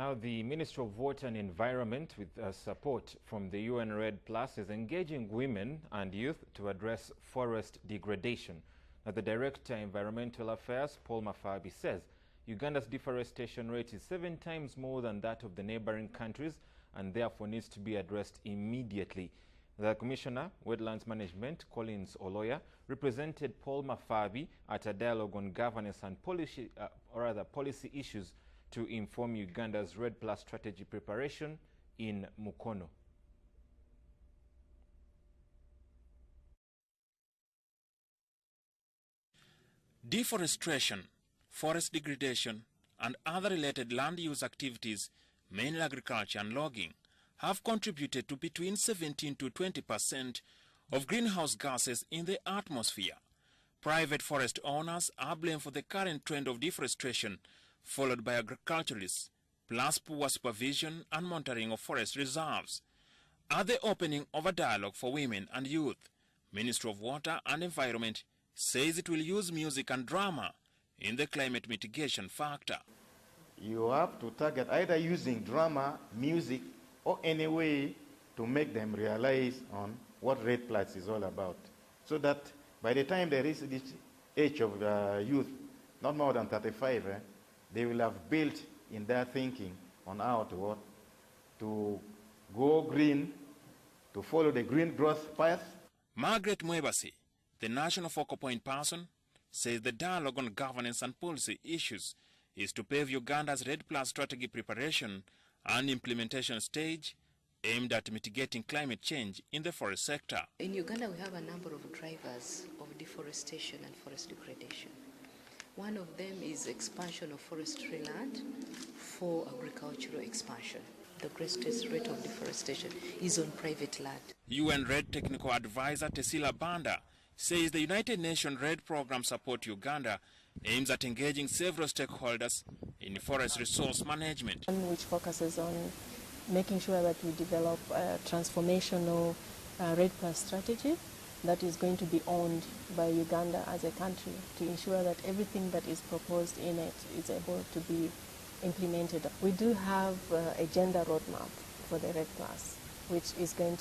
Now, the Ministry of Water and Environment, with support from the UN Red Plus, is engaging women and youth to address forest degradation. Now, the Director of Environmental Affairs, Paul Mafabi, says Uganda's deforestation rate is 7 times more than that of the neighboring countries and therefore needs to be addressed immediately. The Commissioner, Wetlands Management, Collins Oloya, represented Paul Mafabi at a dialogue on governance and policy issues to inform Uganda's Red Plus strategy preparation in Mukono. Deforestation, forest degradation, and other related land use activities, mainly agriculture and logging, have contributed to between 17 to 20% of greenhouse gases in the atmosphere. Private forest owners are blamed for the current trend of deforestation, followed by agriculturalists, plus poor supervision and monitoring of forest reserves. At the opening of a dialogue for women and youth, Ministry of Water and Environment says it will use music and drama in the climate mitigation factor. You have to target either using drama, music, or any way to make them realize on what Red Plus is all about, so that by the time they reach this age of youth, not more than 35, they will have built in their thinking on how to go green, to follow the green growth path. Margaret Mwebasi, the national focal point person, says the dialogue on governance and policy issues is to pave Uganda's Red Plus strategy preparation and implementation stage aimed at mitigating climate change in the forest sector. In Uganda, we have a number of drivers of deforestation and forest degradation. One of them is expansion of forestry land for agricultural expansion. The greatest rate of deforestation is on private land. UN Red Technical Advisor Tesila Banda says the United Nations Red Program Support Uganda aims at engaging several stakeholders in forest resource management, which focuses on making sure that we develop a transformational Red Plus strategy that is going to be owned by Uganda as a country to ensure that everything that is proposed in it is able to be implemented. We do have a gender roadmap for the Red Plus, which is going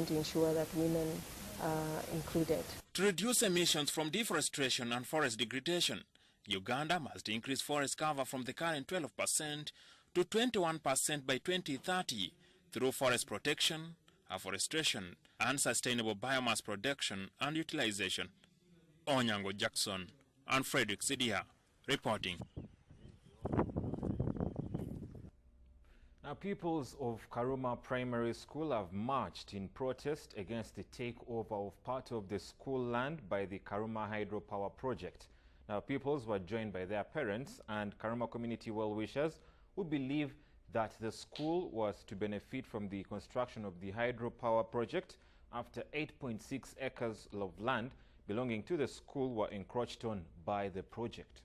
to ensure that women are included. To reduce emissions from deforestation and forest degradation, Uganda must increase forest cover from the current 12% to 21% by 2030 through forest protection, afforestation, and sustainable biomass production and utilization. Onyango Jackson and Frederick Sidia reporting. Now, pupils of Karuma Primary School have marched in protest against the takeover of part of the school land by the Karuma Hydropower project. Now, pupils were joined by their parents and Karuma community well-wishers who believe that the school was to benefit from the construction of the hydropower project after 8.6 acres of land belonging to the school were encroached on by the project.